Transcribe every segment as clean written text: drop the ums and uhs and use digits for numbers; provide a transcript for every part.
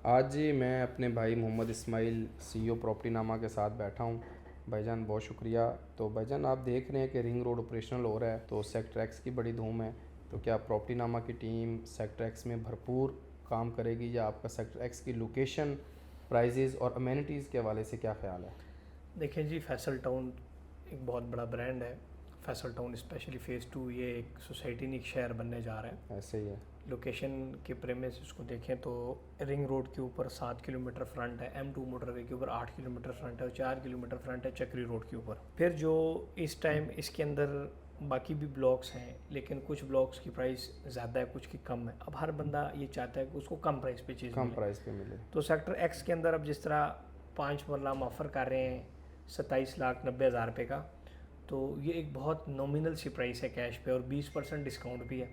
आज जी मैं अपने भाई मोहम्मद इस्माइल सीईओ प्रॉपर्टी नामा के साथ बैठा हूँ। भाईजान बहुत शुक्रिया। तो भाईजान आप देख रहे हैं कि रिंग रोड ऑपरेशनल हो रहा है, तो सेक्टर एक्स की बड़ी धूम है। तो क्या प्रॉपर्टी नामा की टीम सेक्टर एक्स में भरपूर काम करेगी, या आपका सेक्टर एक्स की लोकेशन, प्राइजेज़ और अमेनिटीज़ के हवाले से क्या ख्याल है? देखिए जी, फैसल टाउन एक बहुत बड़ा ब्रांड है। फैसल टाउन स्पेशली फ़ेज़ 2 ये एक सोसाइटी नहीं, एक शहर बनने जा रहा है। ऐसे ही है। लोकेशन के प्रेमिस उसको देखें तो रिंग रोड के ऊपर 7 किलोमीटर फ्रंट है, M2 मोटरवे के ऊपर 8 किलोमीटर फ्रंट है और 4 किलोमीटर फ्रंट है चक्री रोड के ऊपर। फिर जो इस टाइम इसके अंदर बाकी भी ब्लॉक्स हैं, लेकिन कुछ ब्लॉक्स की प्राइस ज़्यादा है, कुछ की कम है। अब हर बंदा ये चाहता है कि उसको कम प्राइस पे चीज़ कम मिले। प्राइस पे मिले। तो सेक्टर एक्स के अंदर अब जिस तरह 5 मरला हम ऑफ़र कर रहे हैं 27,90,000 रुपये का, तो ये एक बहुत नॉमिनल सी प्राइस है कैश पे, और 20% डिस्काउंट भी है।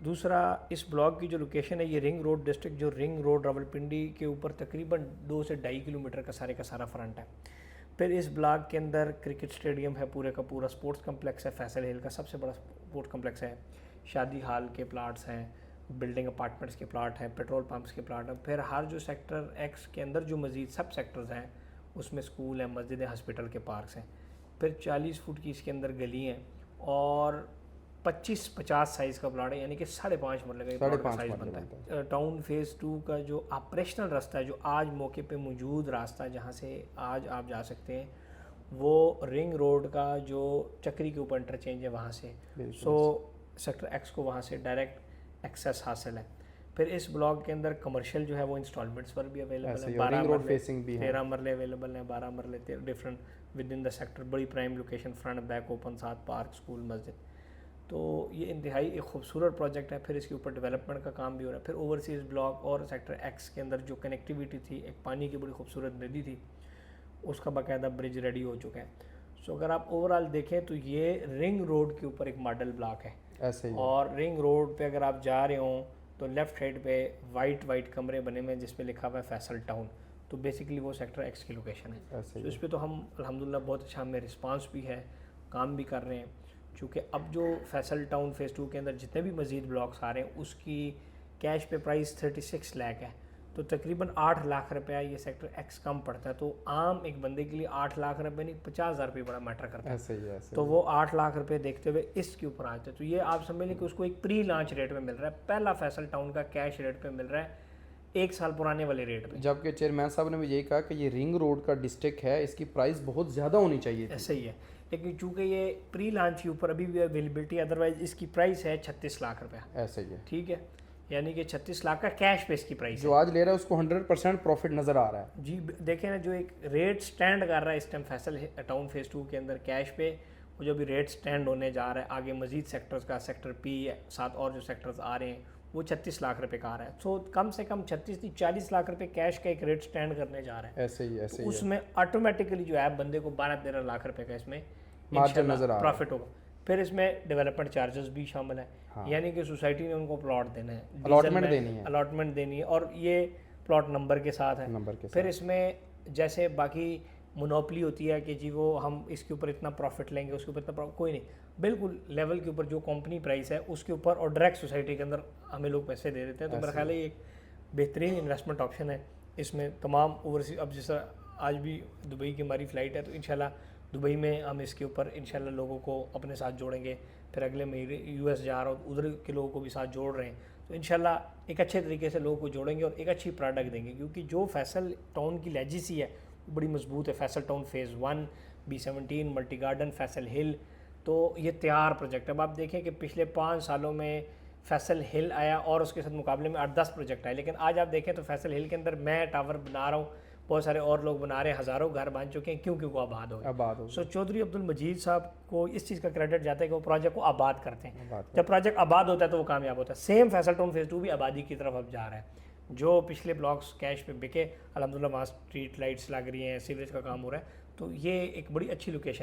दूसरा, इस ब्लॉक की जो लोकेशन है, ये रिंग रोड डिस्ट्रिक्ट, जो रिंग रोड रावलपिंडी के ऊपर तकरीबन 2 से 2.5 किलोमीटर का सारा फ्रंट है। फिर इस ब्लॉक के अंदर क्रिकेट स्टेडियम है, पूरे का पूरा स्पोर्ट्स कम्प्लेक्स है, फैसल हिल का सबसे बड़ा स्पोर्ट्स कम्प्लेक्स है, शादी हाल के प्लाट्स हैं, बिल्डिंग अपार्टमेंट्स के प्लाट हैं, पेट्रोल पंप्स के प्लाट हैं। फिर हर जो सेक्टर एक्स के अंदर जो मज़ीद सब सेक्टर्स हैं उसमें स्कूल हैं, मस्जिद, हॉस्पिटल के पार्क्स हैं। फिर 40 फुट की इसके अंदर गली हैं और 25-50 साइज़ का प्लाट है, यानी कि 5.5 मरले का साइज़ बनता है। टाउन फ़ेज़ 2 का जो ऑपरेशनल रास्ता है, जो आज मौके पे मौजूद रास्ता है जहाँ से आज आप जा सकते हैं, वो रिंग रोड का जो चक्री के ऊपर इंटरचेंज है वहाँ से, सो सेक्टर एक्स को वहाँ से डायरेक्ट एक्सेस हासिल है। फिर इस ब्लॉक के अंदर कमर्शियल जो है वो इंस्टॉलमेंट्स पर भी अवेलेबल है, 12 रोड फेसिंग भी है, 13 मरले अवेलेबल हैं, 12 मरले different within the sector, बड़ी prime location, front back open, साथ पार्क, स्कूल, मस्जिद। तो ये इंतहाई एक खूबसूरत प्रोजेक्ट है। फिर इसके ऊपर डेवलपमेंट का काम भी हो रहा है। फिर ओवरसीज़ ब्लॉक और सेक्टर एक्स के अंदर जो कनेक्टिविटी थी, एक पानी की बड़ी खूबसूरत नदी थी, उसका बाकायदा ब्रिज रेडी हो चुका है। सो अगर आप ओवरऑल देखें तो ये रिंग रोड के ऊपर एक मॉडल ब्लॉक है। ऐसे ही है। और रिंग रोड पे अगर आप जा रहे हो तो लेफ़्ट साइड पे वाइट कमरे बने हुए हैं जिस पे लिखा हुआ है फैसल टाउन, तो बेसिकली वो सेक्टर एक्स की लोकेशन है। तो इस पे तो हम अल्हम्दुलिल्लाह बहुत अच्छा हमें रिस्पांस भी है, काम भी कर रहे हैं। चूँकि अब जो फैसल टाउन फ़ेज़ 2 के अंदर जितने भी मज़ीद ब्लॉक्स आ रहे हैं उसकी कैश पे प्राइस 36 लाख है, तो तकरीबन 8 लाख रुपया ये सेक्टर एक्स कम पड़ता है। तो आम एक बंदे के लिए 8 लाख रुपये नहीं, 50,000 रुपये बड़ा मैटर करता है। ऐसे ही है, ऐसे तो ही। वो 8 लाख रुपए देखते हुए इसके ऊपर आते हैं। तो ये आप समझ लें कि उसको एक प्री लॉन्च रेट में मिल रहा है, पहला फैसल टाउन का कैश रेट पे मिल रहा है, 1 साल पुराने वाले रेट पे। जबकि चेयरमैन साहब ने भी यही कहा कि ये रिंग रोड का डिस्ट्रिक्ट है, इसकी प्राइस बहुत ज़्यादा होनी चाहिए थी। ऐसे ही है, लेकिन चूंकि ये प्री लॉन्च के ऊपर अभी भी अवेलेबिलिटी, अदरवाइज इसकी प्राइस है 36 लाख रुपया। ऐसे ही है, ठीक है, यानी कि 36 लाख का कैश पे इसकी प्राइस जो आज ले रहा है उसको 100% प्रॉफिट नज़र आ रहा है। जी देखें ना, जो एक रेट स्टैंड कर रहा है इस टाइम फैसल टाउन फ़ेज़ 2 के अंदर कैश पे, वो जो भी रेट स्टैंड होने जा रहा है आगे मजीद सेक्टर्स का, सेक्टर पी साथ और जो सेक्टर्स आ रहे हैं, वो 36 लाख रुपए का आ रहा है। सो कम से कम 36 नहीं 40 लाख रुपए कैश का एक रेट स्टैंड करने जा रहा है। ऐसे ही, ऐसे ही उसमें ऑटोमेटिकली जो है बंदे को 12-13 लाख रुपए का इसमें मार्जिन नज़र आ रहा है, प्रॉफिट होगा। फिर इसमें डेवलपमेंट चार्जेस भी शामिल है। हाँ। यानी कि सोसाइटी ने उनको प्लॉट देना है, अलॉटमेंट देनी है, अलॉटमेंट देनी है, और ये प्लॉट नंबर के साथ है। नंबर के फिर साथ। इसमें जैसे बाकी मोनोपली होती है कि जी वो हम इसके ऊपर इतना प्रॉफिट लेंगे, उसके ऊपर इतना कोई नहीं, बिल्कुल लेवल के ऊपर जो कंपनी प्राइस है उसके ऊपर, और डायरेक्ट सोसाइटी के अंदर हमें लोग पैसे दे देते हैं। तो मेरा ख्याल है ये एक बेहतरीन इन्वेस्टमेंट ऑप्शन है। इसमें तमाम ओवरसीज, अब जैसा आज भी दुबई की हमारी फ़्लाइट है, तो इंशाल्लाह दुबई में हम इसके ऊपर इंशाल्लाह लोगों को अपने साथ जोड़ेंगे। फिर अगले महीने यूएस जा रहा हूँ, उधर के लोगों को भी साथ जोड़ रहे हैं। तो इंशाल्लाह एक अच्छे तरीके से लोगों को जोड़ेंगे और एक अच्छी प्रोडक्ट देंगे, क्योंकि जो फैसल टाउन की लेजेसी है वो बड़ी मजबूत है। Faisal town phase 1, B17, multi garden, Faisal hill, तो ये तैयार प्रोजेक्ट। अब आप देखें कि पिछले 5 सालों में फैसल हिल आया और उसके साथ मुकाबले में 8-10 प्रोजेक्ट आए, लेकिन आज आप देखें तो फैसल हिल के अंदर मैं टावर बना रहा हूँ, बहुत सारे और लोग बना रहे हैं, हज़ारों घर बन चुके हैं, क्योंकि वो आबाद हो गए। सो चौधरी अब्दुल मजीद साहब को इस चीज़ का क्रेडिट जाता है कि वो प्रोजेक्ट को आबाद करते हैं। जब प्रोजेक्ट आबाद होता है तो वो कामयाब होता है। सेम फैसल टाउन फ़ेज़ 2 भी आबादी की तरफ अब जा रहा है। जो पिछले ब्लॉक्स कैश पे बिके, अल्हम्दुलिल्लाह वहाँ स्ट्रीट लाइट्स लग रही हैं, सीवरेज का काम हो रहा है, तो ये एक बड़ी अच्छी लोकेशन है।